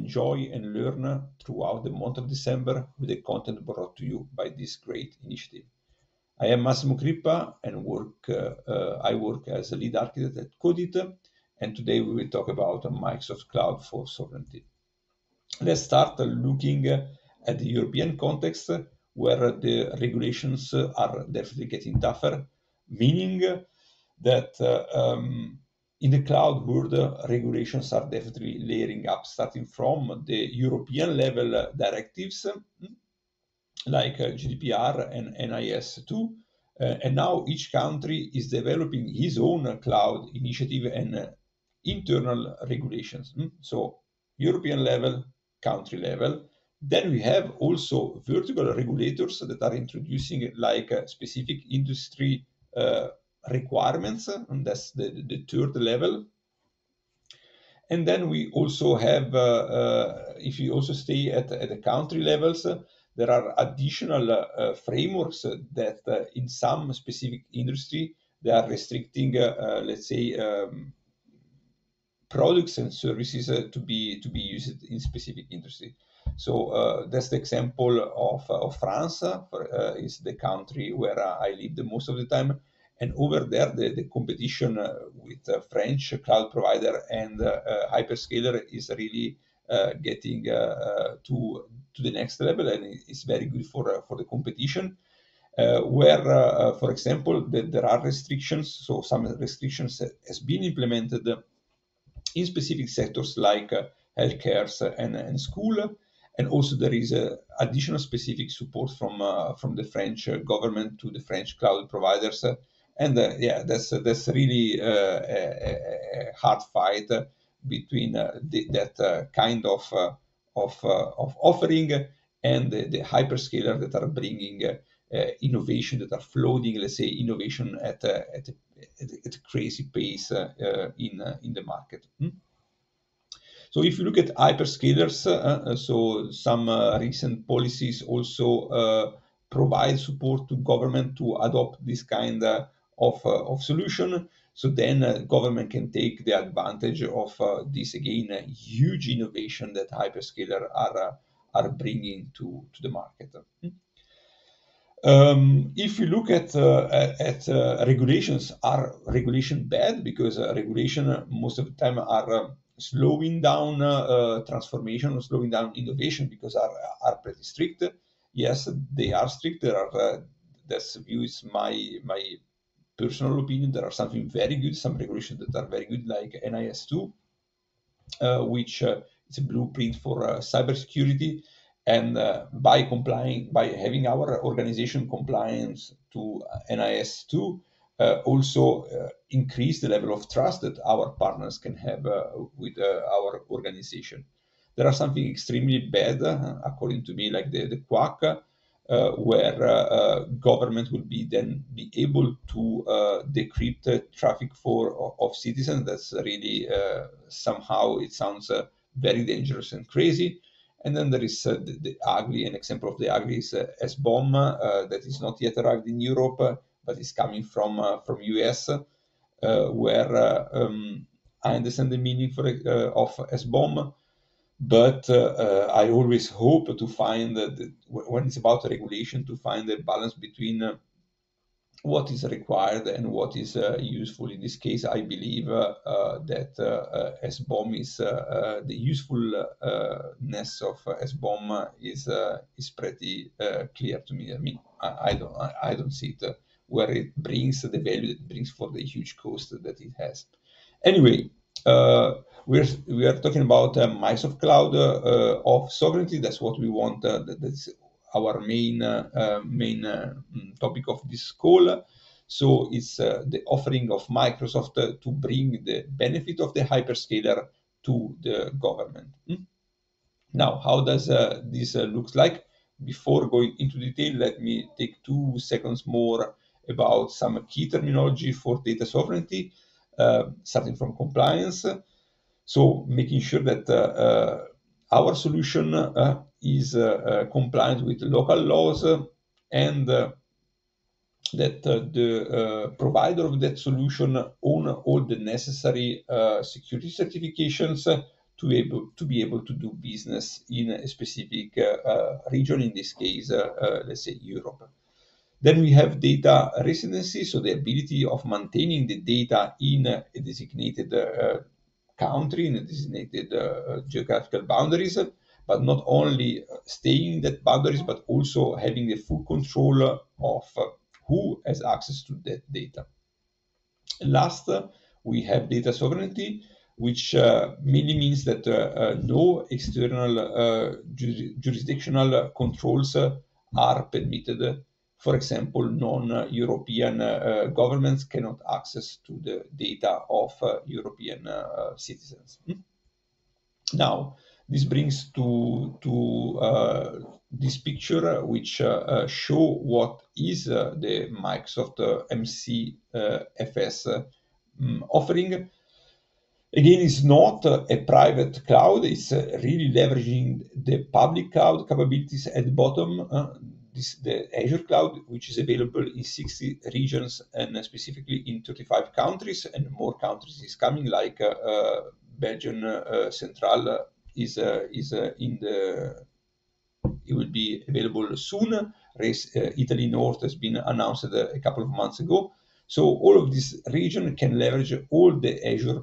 enjoy and learn throughout the month of December with the content brought to you by this great initiative. I am Massimo Crippa and I work as a lead architect at Codit, and today we will talk about Microsoft Cloud for Sovereignty. Let's start looking at the European context, where the regulations are definitely getting tougher, meaning that in the cloud world, regulations are definitely layering up, starting from the European level directives like GDPR and NIS2. And now each country is developing his own cloud initiative and internal regulations. So European level, country level. Then we have also vertical regulators that are introducing like specific industry requirements, and that's the third level. And then we also have, if you also stay at the country levels, there are additional frameworks that in some specific industry, they are restricting, let's say, products and services to be used in specific industry. So that's the example of France, is the country where I live the most of the time. And over there, the competition with French cloud provider and hyperscaler is really getting to the next level, and it's very good for the competition. Where, for example, there are restrictions. So some restrictions has been implemented in specific sectors like healthcare and school. And also there is additional specific support from the French government to the French cloud providers. And yeah, that's really a hard fight between that kind of offering and the hyperscaler that are bringing innovation, that are floating, let's say, innovation at a crazy pace in the market. So if you look at hyperscalers, so some recent policies also provide support to government to adopt this kind of solution. So then government can take the advantage of this, again, huge innovation that hyperscaler are bringing to the market. If you look at regulations, are regulation bad? Because regulation most of the time are slowing down transformation or slowing down innovation because are pretty strict. Yes, they are strict. There are that's view is my personal opinion. There are something very good, some regulations that are very good, like NIS2, which is a blueprint for cybersecurity. And by having our organization compliance to NIS2, also increase the level of trust that our partners can have with our organization. There are something extremely bad, according to me, like the QUAC, where government will be able to decrypt traffic of citizens. That's really somehow it sounds very dangerous and crazy. And then there is the ugly, an example of the ugly is SBOM, that is not yet arrived in Europe, but is coming from US, where I understand the meaning of SBOM, but I always hope to find that when it's about regulation, to find a balance between what is required and what is useful. In this case, I believe that SBOM is the usefulness of SBOM is pretty clear to me. I mean, I don't see it where it brings the value that it brings for the huge cost that it has. Anyway, we are talking about Microsoft Cloud of Sovereignty. That's what we want. That's our main topic of this call. So it's the offering of Microsoft to bring the benefit of the hyperscaler to the government. Now, how does this look like? Before going into detail, let me take 2 seconds more about some key terminology for data sovereignty, starting from compliance. So making sure that our solution is compliant with local laws, and that the provider of that solution own all the necessary security certifications to be able to do business in a specific region, in this case, let's say Europe. Then we have data residency, so the ability of maintaining the data in a designated country, in a designated geographical boundaries, but not only staying in that boundaries, but also having the full control of who has access to that data. Last, we have data sovereignty, which mainly means that no external jurisdictional controls are permitted. For example, non-European governments cannot access to the data of European citizens. Now, this brings to this picture, which show what is the Microsoft MCFS offering. Again, it's not a private cloud, it's really leveraging the public cloud capabilities at the bottom. The Azure cloud, which is available in 60 regions and specifically in 35 countries, and more countries is coming, like Belgium Central is in the. It will be available soon. Italy North has been announced a couple of months ago. So all of this region can leverage all the Azure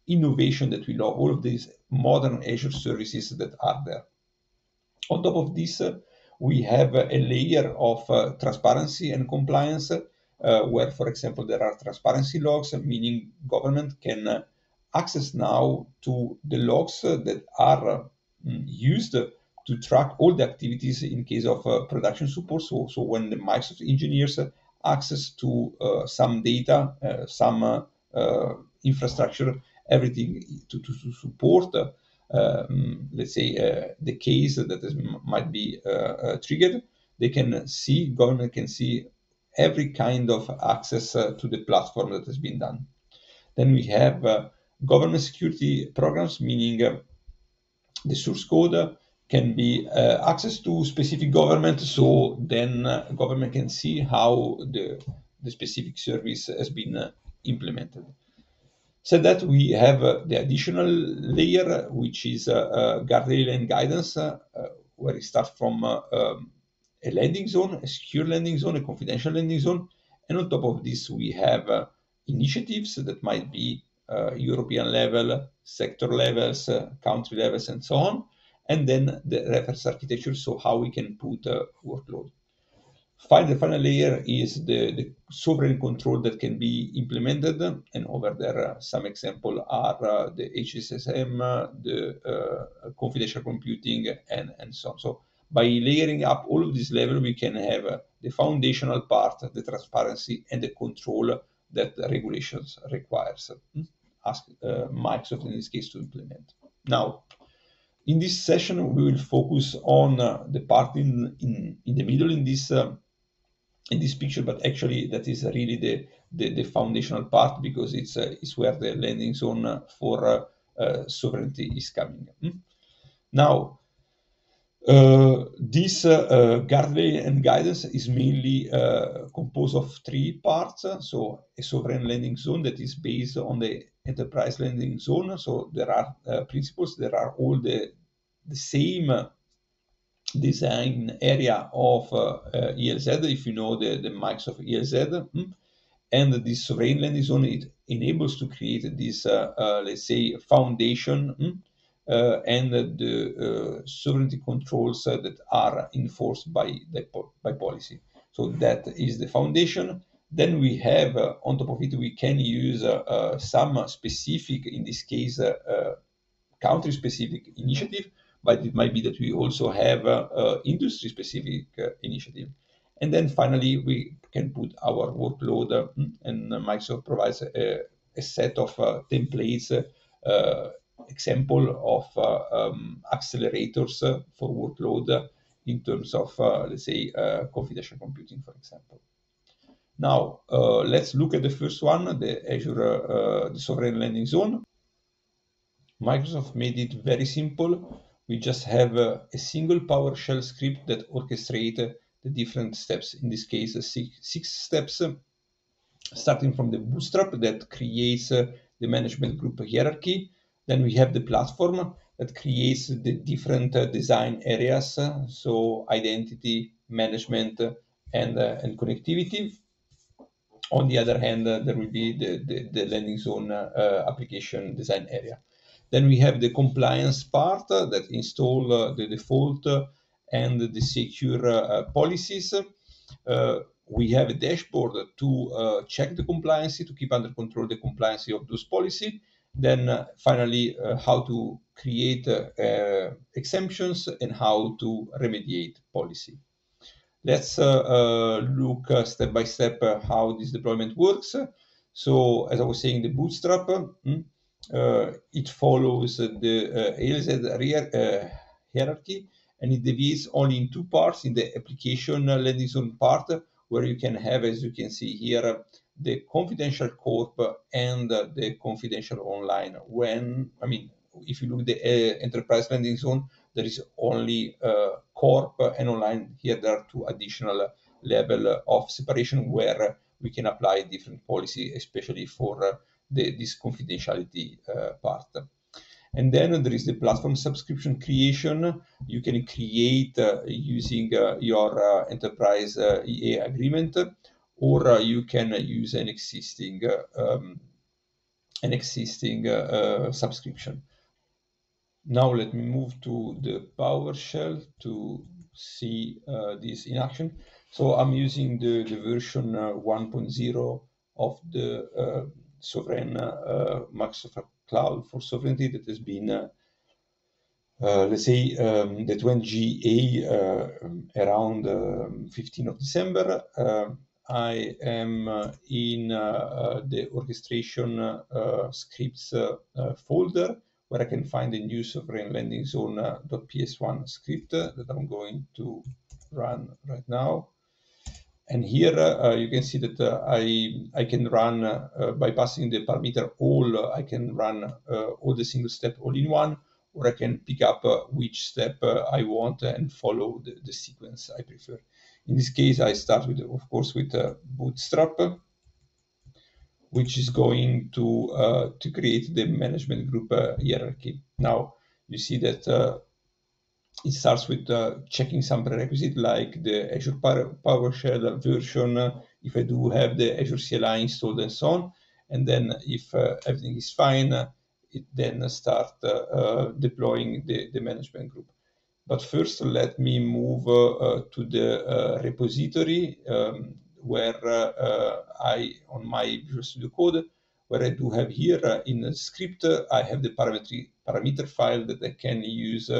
innovation that we love, all of these modern Azure services that are there. On top of this, we have a layer of transparency and compliance, where, for example, there are transparency logs, meaning government can access now to the logs that are used to track all the activities in case of production support. So when the Microsoft engineers access to some data, some infrastructure, everything to support, let's say, the case that might be triggered, they can see, government can see every kind of access to the platform that has been done. Then we have government security programs, meaning the source code can be access to specific government, so then government can see how the specific service has been implemented. So that we have the additional layer, which is guardrail and guidance, where it starts from a landing zone, a secure landing zone, a confidential landing zone. And on top of this, we have initiatives that might be European level, sector levels, country levels, and so on. And then the reference architecture, so how we can put workload. The final layer is the sovereign control that can be implemented, and over there some examples are the HSSM, the confidential computing, and so on. So by layering up all of this level, we can have the foundational part, the transparency, and the control that regulations requires. Ask Microsoft in this case to implement. Now, in this session, we will focus on the part in the middle in this picture, but actually that is really the foundational part, because it's where the landing zone for sovereignty is coming. Now, this guardrail and guidance is mainly composed of three parts. So a sovereign landing zone that is based on the enterprise landing zone. So there are principles, there are all the same design area of ELZ, if you know the Microsoft ELZ. And this sovereign landing zone, it enables to create this, let's say, foundation and the sovereignty controls that are enforced by policy. So that is the foundation. Then we have, on top of it, we can use some specific, in this case, country-specific initiative, but it might be that we also have industry-specific initiative. And then finally, we can put our workload, and Microsoft provides a set of templates, example of accelerators for workload in terms of, let's say, confidential computing, for example. Now, let's look at the first one, the Azure, the sovereign landing zone. Microsoft made it very simple. We just have a single PowerShell script that orchestrates the different steps. In this case, six steps, starting from the bootstrap that creates the management group hierarchy, Then we have the platform that creates the different design areas, so identity, management, and connectivity. On the other hand, there will be the landing zone application design area. Then we have the compliance part that install the default and the secure policies. We have a dashboard to check the compliance, to keep under control the compliance of those policies. Then finally, how to create exemptions and how to remediate policy. Let's look step by step how this deployment works. So, as I was saying, the bootstrap, it follows the ALZ hierarchy, and it deviates only in two parts: in the application landing zone part, where you can have, as you can see here, the confidential corp and the confidential online. If you look at the enterprise landing zone, there is only corp and online. Here there are two additional level of separation where we can apply different policy, especially for this confidentiality part. And then there is the platform subscription creation. You can create using your enterprise EA agreement, or you can use an existing subscription. Now let me move to the PowerShell to see this in action. So I'm using the version 1.0 of the sovereign Microsoft Cloud for Sovereignty that has been, let's say, that went GA around 15th of December. I am in the orchestration scripts folder, where I can find the new sovereign landing zone.ps1 script that I'm going to run right now. And here you can see that I can run by passing the parameter all. I can run all the single step all in one, or I can pick up which step I want and follow the sequence I prefer. In this case, I start with, of course, with Bootstrap, which is going to create the management group hierarchy. Now you see that it starts with checking some prerequisites like the Azure PowerShell version, if I do have the Azure CLI installed and so on. And then if everything is fine, it then start deploying the management group. But first, let me move to the repository where on my Visual Studio Code, where I do have here in the script, I have the parameter file that I can use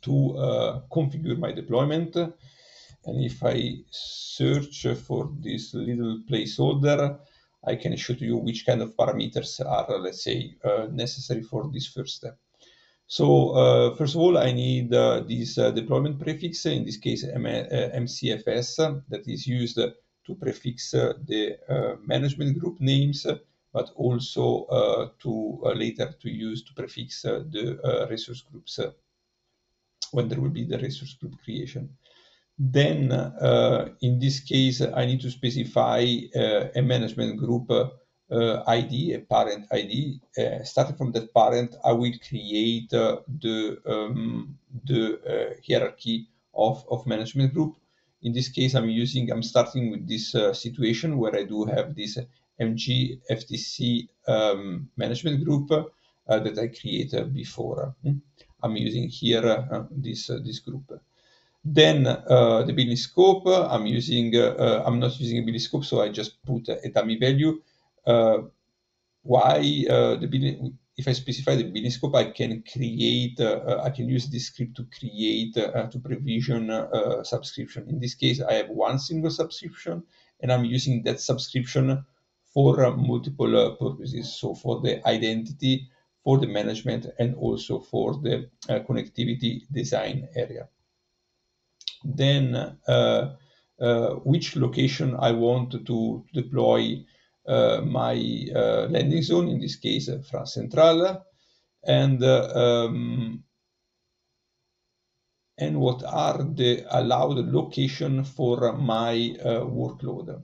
to configure my deployment. And if I search for this little placeholder, I can show to you which kind of parameters are, let's say, necessary for this first step. So first of all, I need this deployment prefix, in this case MCFS, that is used to prefix the management group names, but also to later to use to prefix the resource groups when there will be the resource group creation. Then in this case, I need to specify a management group ID, a parent ID. Starting from that parent, I will create the hierarchy of management group. In this case, I'm starting with this situation where I do have this MG FTC management group that I created before. I'm using here this group. Then the billing scope, I'm not using a billing scope, so I just put a dummy value. Why the billing? If I specify the billing scope, I can create, I can use this script to create, to provision subscription. In this case, I have one single subscription, and I'm using that subscription for multiple purposes. So for the identity, for the management, and also for the connectivity design area. Then which location I want to deploy my landing zone, in this case France Centrale, and what are the allowed location for my workload.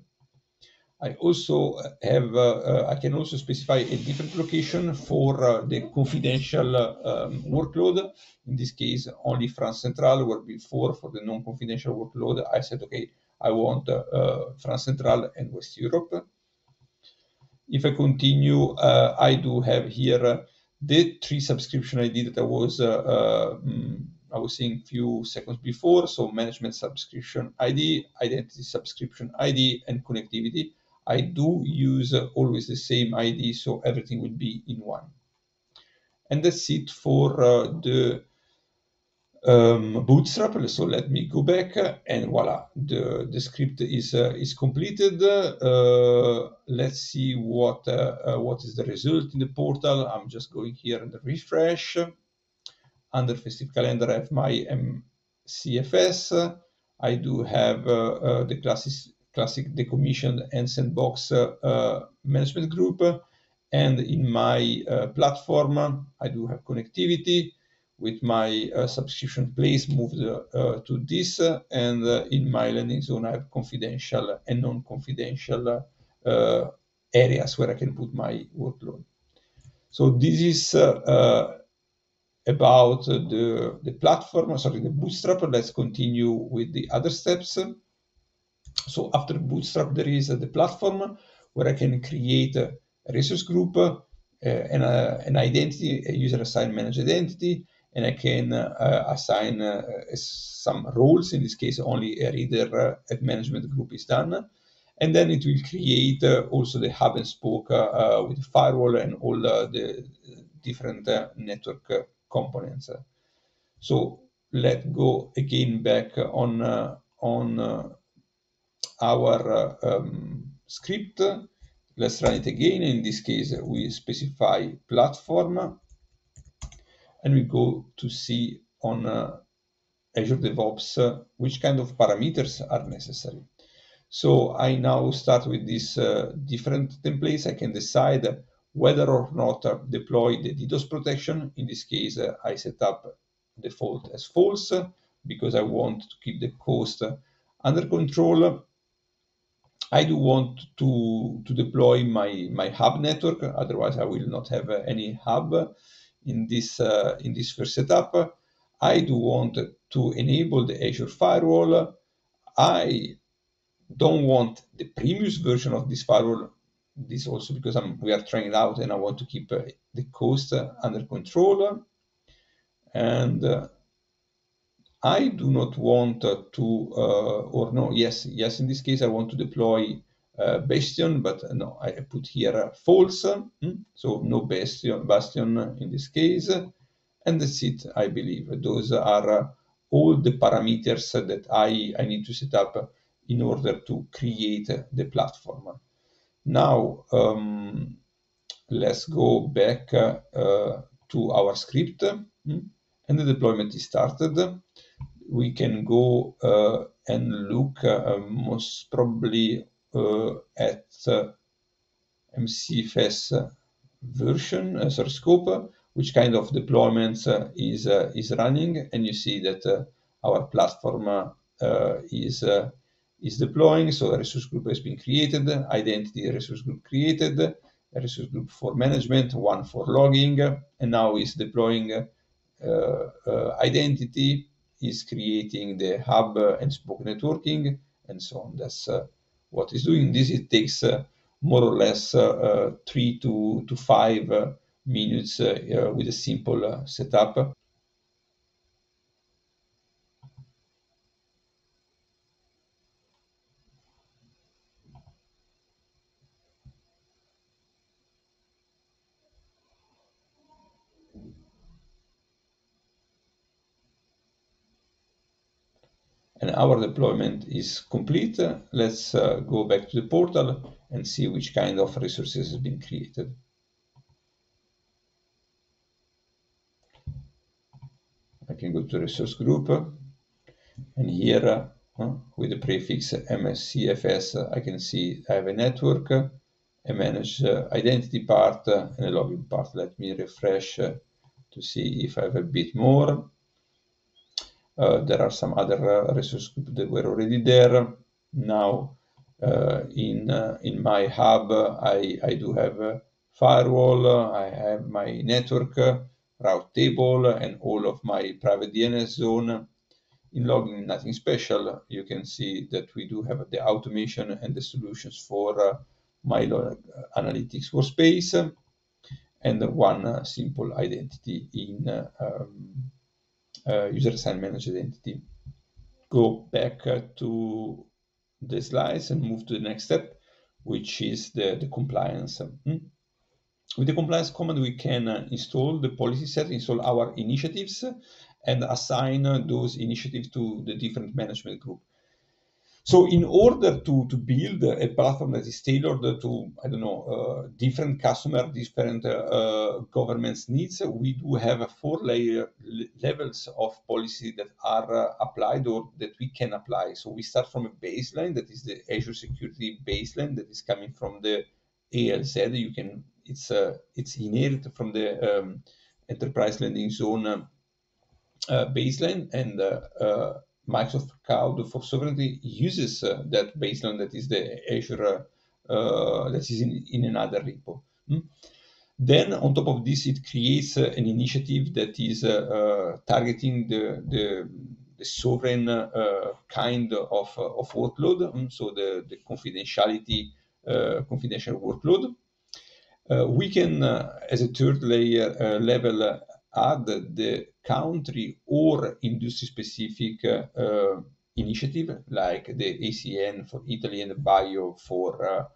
I also have, I can also specify a different location for the confidential workload. In this case, only France Central, where before for the non-confidential workload, I said, okay, I want France Central and West Europe. If I continue, I do have here the 3 subscription ID that I was saying a few seconds before. So management subscription ID, identity subscription ID, and connectivity. I do use always the same ID, so everything will be in one. And that's it for the Bootstrap. So let me go back and voila, the script is completed. Let's see what is the result in the portal. I'm just going here and refresh. Under festive calendar, I have my CFS. I do have the classic decommissioned and sandbox management group. And in my platform, I do have connectivity with my subscription place moved to this. And in my landing zone, I have confidential and non-confidential areas where I can put my workload. So this is about the platform, sorry, the Bootstrap. Let's continue with the other steps. So after Bootstrap, there is the platform where I can create a resource group, an identity, a user assigned managed identity, and I can assign some roles. In this case, only a reader at management group is done. And then it will create also the hub and spoke with firewall and all the different network components. So let's go again back on our script. Let's run it again. In this case, we specify platform, and we go to see on Azure DevOps which kind of parameters are necessary. So I now start with these different templates. I can decide whether or not deploy the DDoS protection. In this case, I set up default as false because I want to keep the cost under control. I do want to deploy my hub network. Otherwise, I will not have any hub in this first setup. I do want to enable the Azure firewall. I don't want the previous version of this firewall. This also because we are trying it out and I want to keep the cost under control. And I do not want yes, in this case I want to deploy Bastion, but no, I put here false. So no Bastion in this case. And that's it, I believe. Those are all the parameters that I need to set up in order to create the platform. Now, let's go back to our script, and the deployment is started. We can go and look most probably at MCFS version, scope, which kind of deployments is running, and you see that our platform is deploying. So a resource group has been created, identity resource group created, a resource group for management, one for logging, and now is deploying identity, is creating the hub and spoke networking, and so on. That's what it's doing. This it takes more or less 3 to 5 minutes with a simple setup. And our deployment is complete. Let's go back to the portal and see which kind of resources has been created. I can go to resource group, and here with the prefix MSCFS, I can see I have a network, a managed identity part, and a logging part. Let me refresh to see if I have a bit more. There are some other resource groups that were already there. Now in my hub, I do have a firewall, I have my network route table, and all of my private DNS zone. In logging, nothing special. You can see that we do have the automation and the solutions for my analytics workspace, and one simple identity in user assigned managed identity. Go back to the slides and move to the next step, which is the compliance. With the compliance command, we can install the policy set, install our initiatives, and assign those initiatives to the different management group. So in order to build a platform that is tailored to, I don't know, different customer, different governments needs, we do have four levels of policy that are applied or that we can apply. So we start from a baseline, that is the Azure Security baseline, that is coming from the ALZ. It's inherited from the Enterprise Landing Zone baseline, and Microsoft Cloud for Sovereignty uses that baseline, that is the Azure, that is in another repo. Then on top of this, it creates an initiative that is targeting the sovereign kind of workload, so the confidential workload. We can, as a third level, add the country or industry-specific initiative, like the ACN for Italy and the BIO for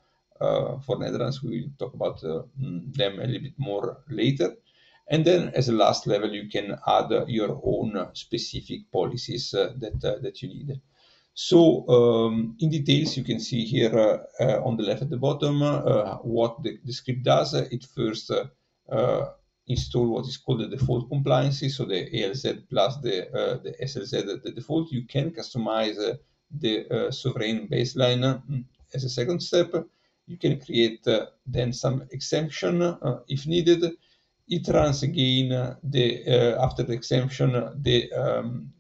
Netherlands. We will talk about them a little bit more later. And then, as a last level, you can add your own specific policies that you need. So in details, you can see here on the left at the bottom what the script does. It first install what is called the default compliances, so the ALZ plus the SLZ, the default. You can customize the sovereign baseline as a second step. You can create then some exemption if needed. It runs again after the exemption the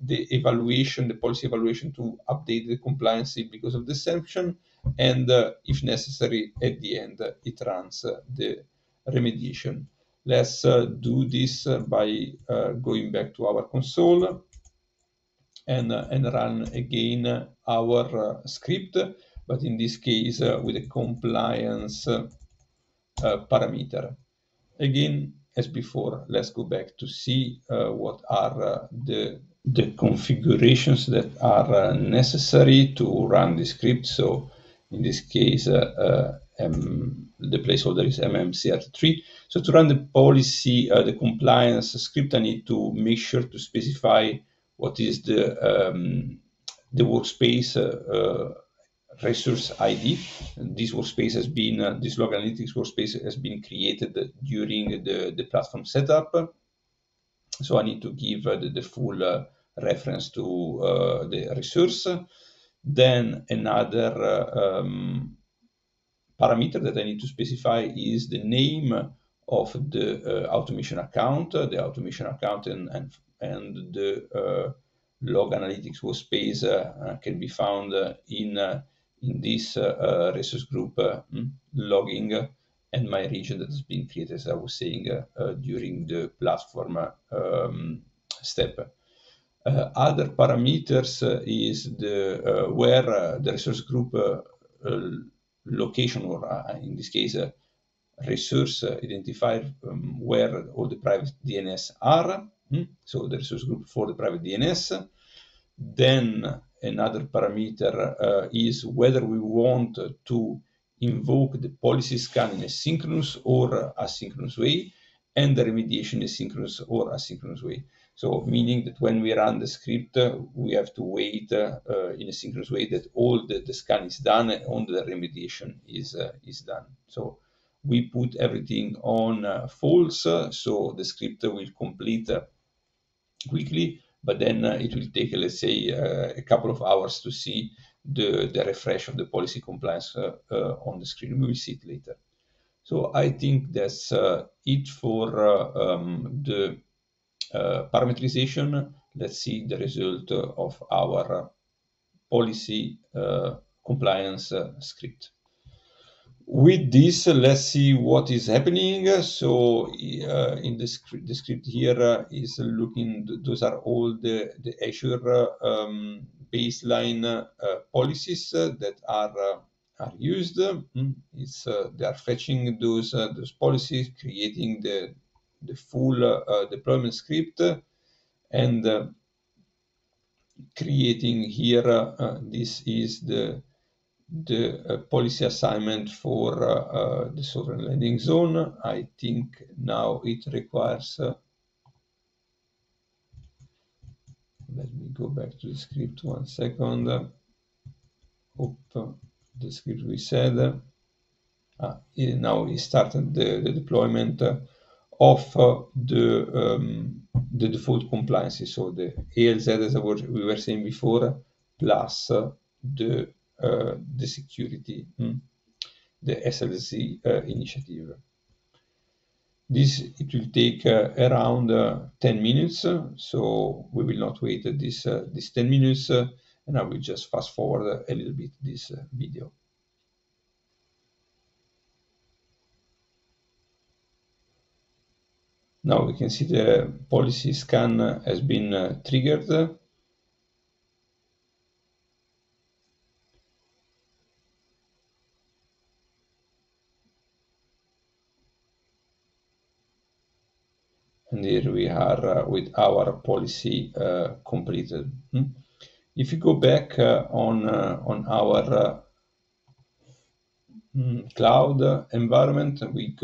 evaluation, the policy evaluation to update the compliance because of the exemption, and if necessary, at the end it runs the remediation. Let's do this by going back to our console and run again our script, but in this case with a compliance parameter. Again, as before, let's go back to see what are the configurations that are necessary to run the script. So in this case, the placeholder is mmcr3. So to run the policy, the compliance script, I need to make sure to specify what is the workspace resource ID. This workspace has been, this log analytics workspace has been created during the platform setup. So I need to give the full reference to the resource. Then another parameter that I need to specify is the name of the automation account. The automation account and the log analytics workspace can be found in this resource group logging, and my region that has been created, as I was saying, during the platform step. Other parameters is the where the resource group location, or in this case, resource identifier, where all the private DNS are. So the resource group for the private DNS. Then another parameter is whether we want to invoke the policy scan in a synchronous or asynchronous way, and the remediation in a synchronous or asynchronous way. So meaning that when we run the script, we have to wait in a synchronous way that all the scan is done and all the remediation is done. So we put everything on false, so the script will complete quickly, but then it will take, let's say, a couple of hours to see the refresh of the policy compliance on the screen. We will see it later. So I think that's it for the parameterization. Let's see the result of our policy compliance script. With this, let's see what is happening. So in the script here is looking, those are all the Azure baseline policies that are used. It's they are fetching those policies, creating the full deployment script, and creating here this is the policy assignment for the sovereign lending zone. I think now it requires, let me go back to the script 1 second. The script we said. Now it started the deployment of the default compliances, so the ALZ, as we were saying before, plus the security, the SLC initiative. It will take around 10 minutes, so we will not wait this 10 minutes, and I will just fast forward a little bit this video. Now we can see the policy scan has been triggered. And here we are with our policy completed. If you go back on our cloud environment, we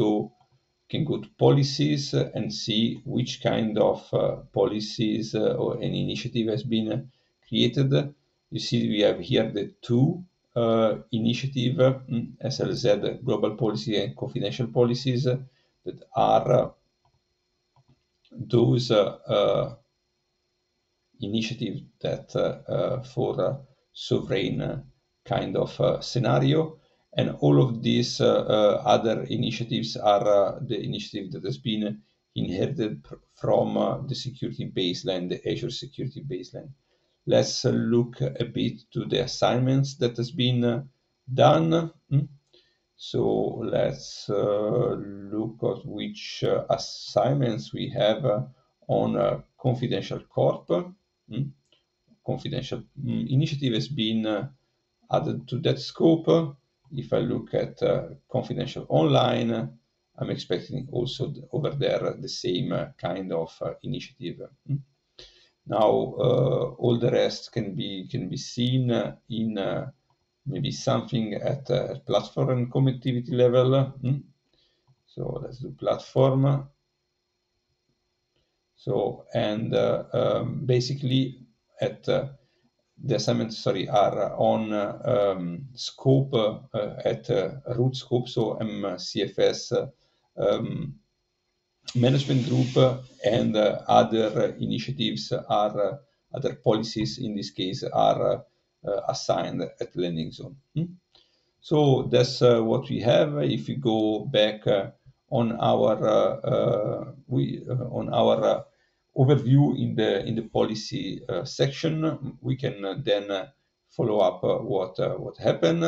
can go to policies and see which kind of policies or any initiative has been created. You see we have here the two initiative, SLZ global policy and confidential policies, that are those initiatives that for sovereign kind of scenario. And all of these other initiatives are the initiative that has been inherited from the security baseline, the Azure security baseline. Let's look a bit to the assignments that has been done. So let's look at which assignments we have on confidential corp. Confidential initiative has been added to that scope. If I look at confidential online, I'm expecting also over there the same kind of initiative. Now all the rest can be seen in maybe something at platform and connectivity level. So let's do platform. So and basically at the assignments, are on scope at root scope, so MCFS management group, and other initiatives are other policies in this case are assigned at landing zone. So that's what we have. If we go back on our on our overview in the policy section, we can then follow up what happened.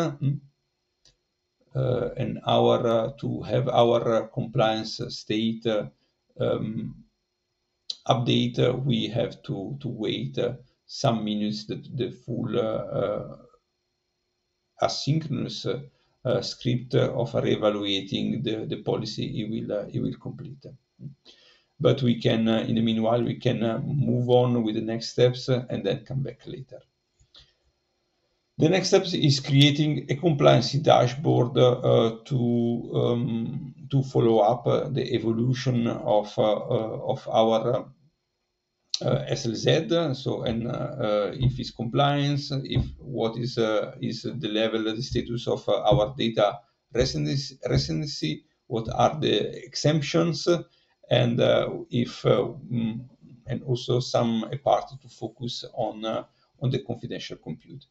And to have our compliance state update, we have to wait some minutes that the full asynchronous script of reevaluating the policy it will complete. But we can, in the meanwhile, we can move on with the next steps and then come back later. The next step is creating a compliance dashboard to follow up the evolution of our SLZ. So, and if it's compliance, if what is the level, the status of our data residency, what are the exemptions, and if and also a part to focus on the confidential compute.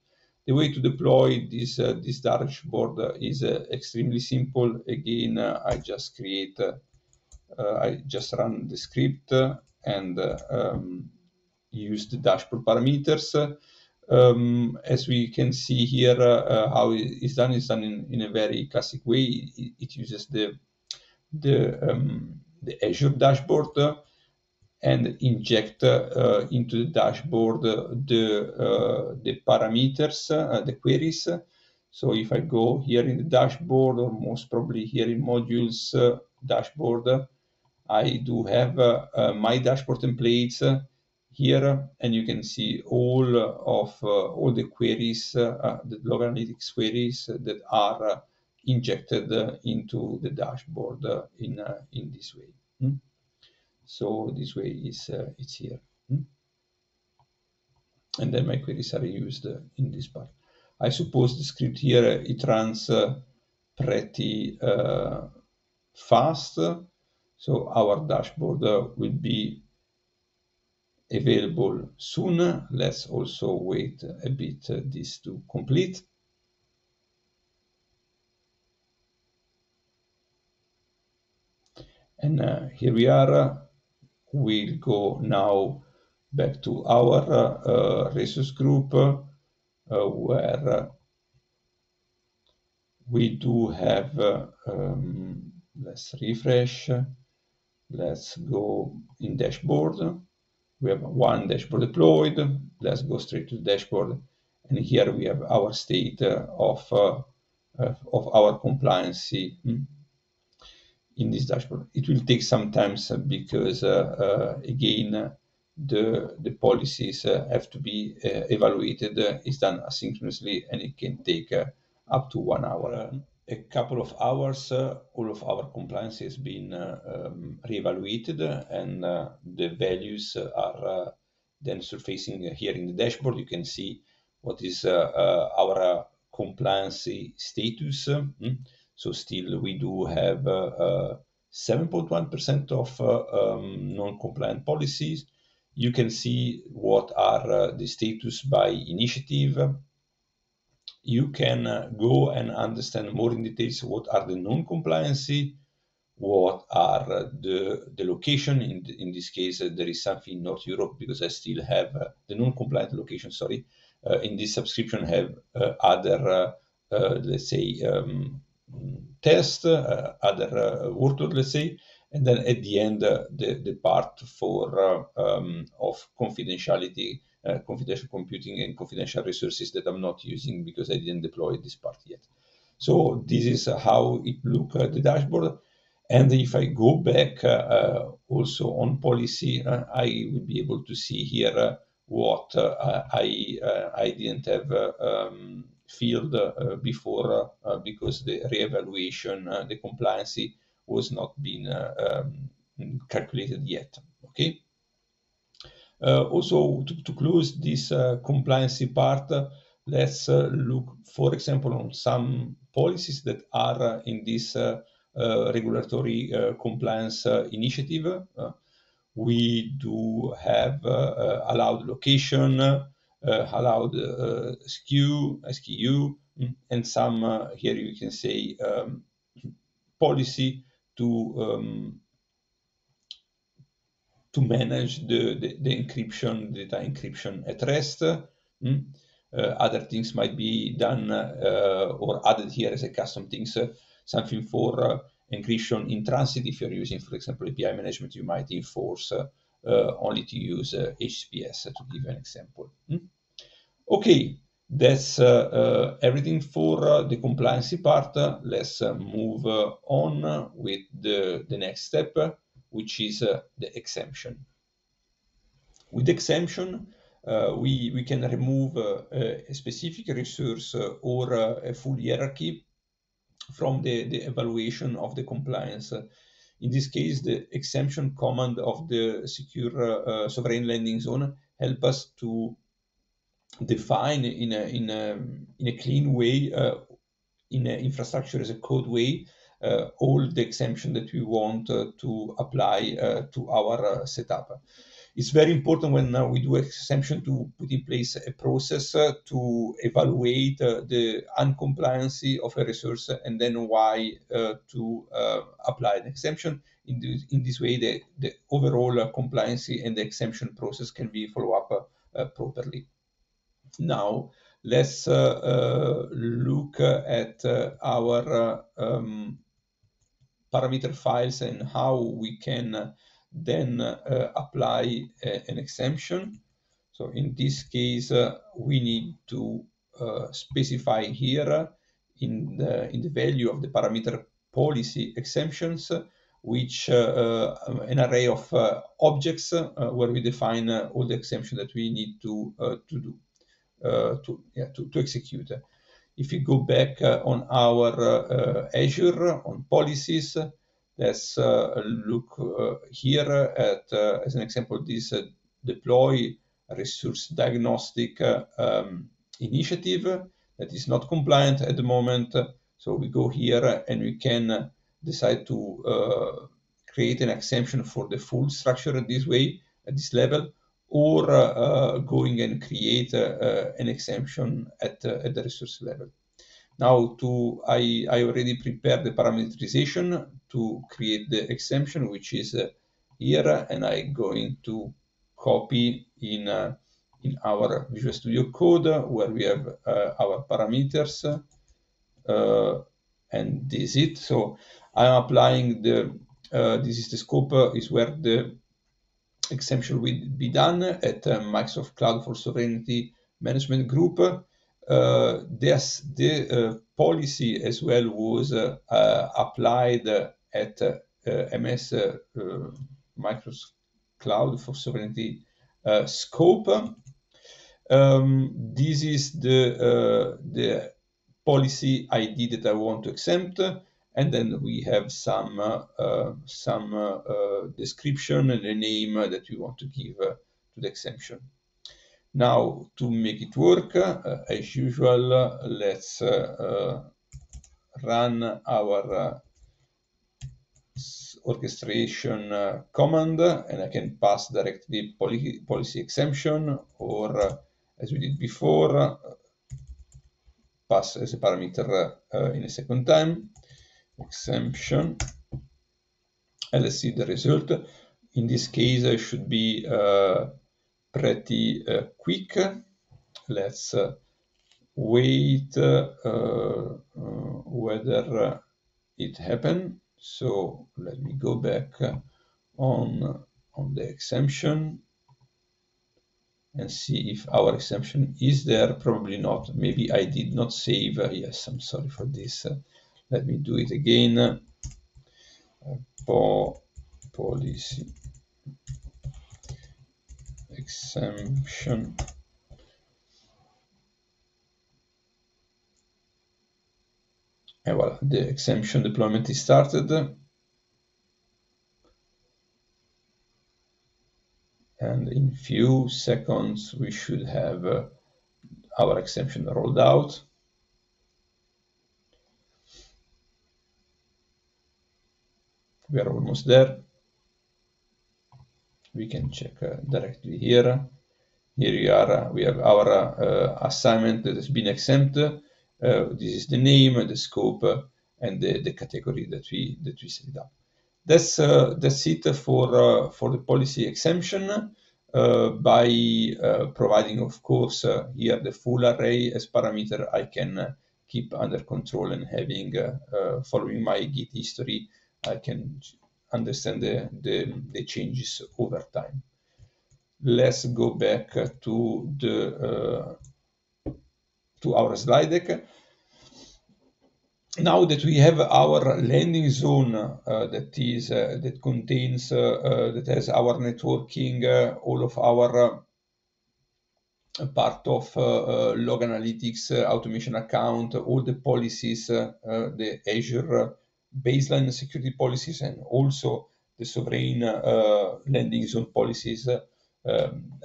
The way to deploy this dashboard is extremely simple. Again, I just run the script and use the dashboard parameters. as we can see here, how it's done in a very classic way. It uses the Azure dashboard and inject into the dashboard the parameters, the queries. So if I go here in the dashboard, or most probably here in modules dashboard, I do have my dashboard templates here, and you can see all of all the queries, the log analytics queries that are injected into the dashboard in this way. So this way is it's here. And then my queries are used in this part. I suppose the script here, it runs pretty fast. So our dashboard will be available soon. Let's also wait a bit this to complete. And here we are. We'll go now back to our resource group where we do have, let's refresh, let's go in dashboard. We have one dashboard deployed. Let's go straight to the dashboard. And here we have our state of our compliancy in this dashboard. It will take some time because, again, the policies have to be evaluated. It's done asynchronously, and it can take up to 1 hour. A couple of hours, all of our compliance has been reevaluated, and the values are then surfacing here in the dashboard. You can see what is our compliance status. So still we do have 7.1% of non-compliant policies. You can see what are the status by initiative. You can go and understand more in details what are the non-compliancy, what are the location. In this case, there is something in North Europe because I still have the non-compliant location, sorry. In this subscription have other, let's say, test, other workload, let's say. And then at the end, the part for of confidentiality, confidential computing and confidential resources that I'm not using because I didn't deploy this part yet. So this is how it looks at the dashboard. And if I go back also on policy, I will be able to see here what I didn't have filled before because the reevaluation, the compliancy was not being calculated yet. Okay. Also, to close this compliancy part, let's look, for example, on some policies that are in this regulatory compliance initiative. We do have allowed location, allowed SKU, and some here you can say policy to manage the encryption, data encryption at rest. Other things might be done or added here as a custom things, something for encryption in transit. If you're using, for example, API management, you might enforce only to use HTTPS, to give an example. Okay, that's everything for the compliancy part. Let's move on with the next step, which is the exemption. With exemption, we can remove a specific resource or a full hierarchy from the evaluation of the compliance. In this case, the exemption command of the secure sovereign landing zone help us to define in a clean way, in an infrastructure as a code way, all the exemption that we want to apply to our setup. It's very important when we do exemption to put in place a process to evaluate the uncompliancy of a resource and then why to apply an exemption. In this way, the overall compliancy and the exemption process can be followed up properly. Now let's look at our parameter files and how we can then apply an exemption. So in this case, we need to specify here in the value of the parameter policy exemptions, which an array of objects where we define all the exemptions that we need to do to execute. If you go back on our Azure on policies, let's look here at, as an example, this deploy resource diagnostic initiative that is not compliant at the moment. So we go here and we can decide to create an exemption for the full structure this way, at this level, or going and create an exemption at the resource level. Now, I already prepared the parameterization to create the exemption, which is here, and I'm going to copy in our Visual Studio Code where we have our parameters, and this is it. So I'm applying this is the scope, is where the exemption will be done at Microsoft Cloud for Sovereignty Management Group. The policy as well was applied at MS Microsoft Cloud for Sovereignty scope. This is the policy ID that I want to exempt, and then we have some description and a name that we want to give to the exemption. Now, to make it work, as usual, let's run our orchestration command, and I can pass directly policy exemption, or as we did before, pass as a parameter in a second time, exemption, and let's see the result. In this case, it should be pretty quick. Let's wait whether it happened. So let me go back on the exemption and see if our exemption is there. Probably not. Maybe I did not save. Yes, I'm sorry for this. Let me do it again. Policy exemption. And voila, the exemption deployment is started. And in few seconds, we should have our exemption rolled out. We are almost there. We can check directly here. Here we are. We have our assignment that has been exempted. This is the name, the scope, and the category that we set up. That's it for the policy exemption. By providing, of course, here the full array as parameter, I can keep under control, and having following my Git history, I can understand the changes over time. Let's go back to our slide deck. Now that we have our landing zone that contains that has our networking, all of our part of log analytics, automation account, all the policies, the Azure baseline security policies, and also the sovereign landing zone policies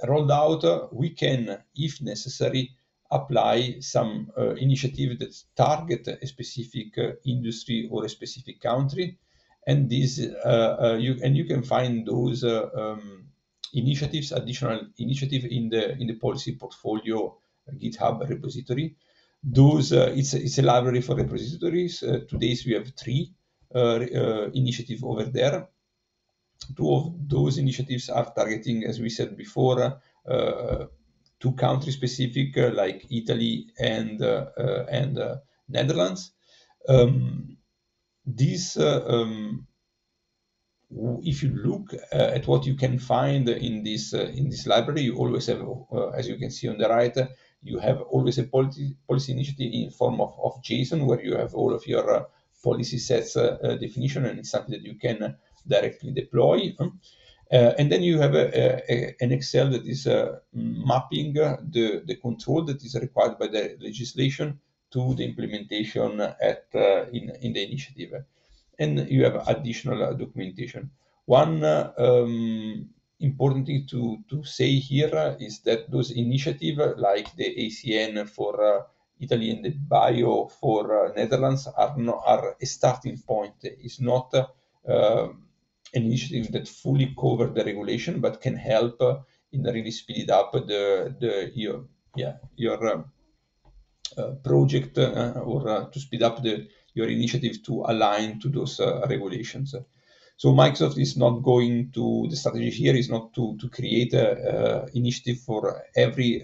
rolled out, we can, if necessary, apply some initiative that target a specific industry or a specific country, and this you can find those additional initiative in the policy portfolio GitHub repository. Those it's a library for repositories. Today we have 3 initiatives over there. 2 of those initiatives are targeting, as we said before, two country specific like Italy and Netherlands. This if you look at what you can find in this library, you always have, as you can see on the right, you have always a policy initiative in form of JSON, where you have all of your policy sets definition, and it's something that you can directly deploy. And then you have an Excel that is mapping the control that is required by the legislation to the implementation in the initiative. And you have additional documentation. One important thing to say here is that those initiatives, like the ACN for Italy and the Bio for Netherlands, are a starting point. It's not an initiative that fully covers the regulation, but can help in really speed up your project or to speed up your initiative to align to those regulations. So Microsoft is not going to, the strategy here is not to create an initiative for every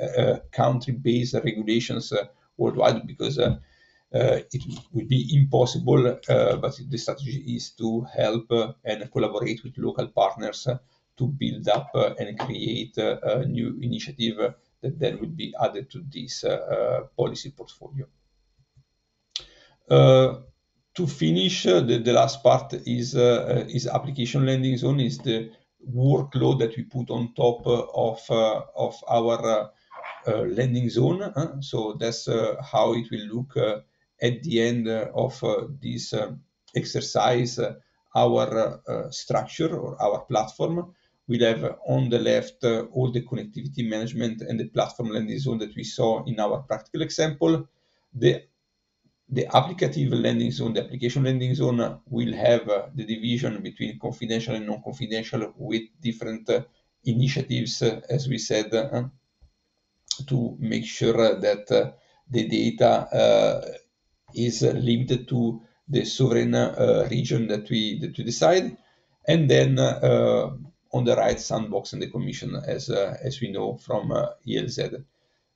country-based regulations worldwide, because it would be impossible, but the strategy is to help and collaborate with local partners to build up and create a new initiative that then will be added to this policy portfolio. To finish, the last part is application landing zone, is the workload that we put on top of our landing zone. So that's how it will look at the end of this exercise. Our structure or our platform will have on the left all the connectivity management and the platform landing zone that we saw in our practical example. The applicative landing zone, the application landing zone, will have the division between confidential and non-confidential with different initiatives, as we said, to make sure that the data is limited to the sovereign region that we decide. And then on the right, sandbox and the commission, as we know from ELZ.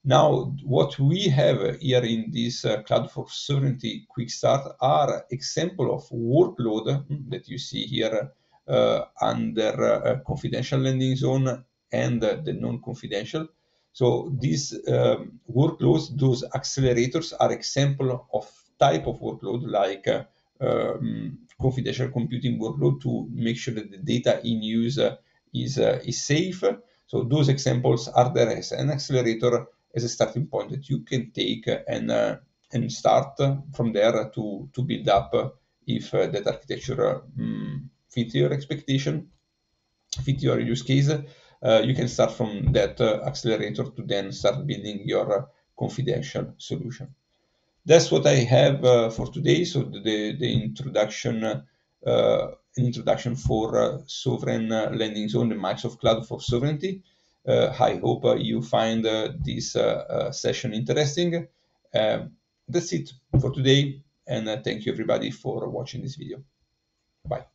Now, what we have here in this Cloud for Sovereignty Quick Start are example of workload that you see here under confidential landing zone and the non-confidential. So these workloads, those accelerators, are example of type of workload, like confidential computing workload, to make sure that the data in use is safe. So those examples are there as an accelerator, as a starting point that you can take and start from there to build up if that architecture fits your expectation, fit your use case. You can start from that accelerator to then start building your confidential solution. That's what I have for today. So the introduction, an introduction for sovereign landing zone, the Microsoft Cloud for Sovereignty. I hope you find this session interesting. That's it for today, and thank you everybody for watching this video. Bye.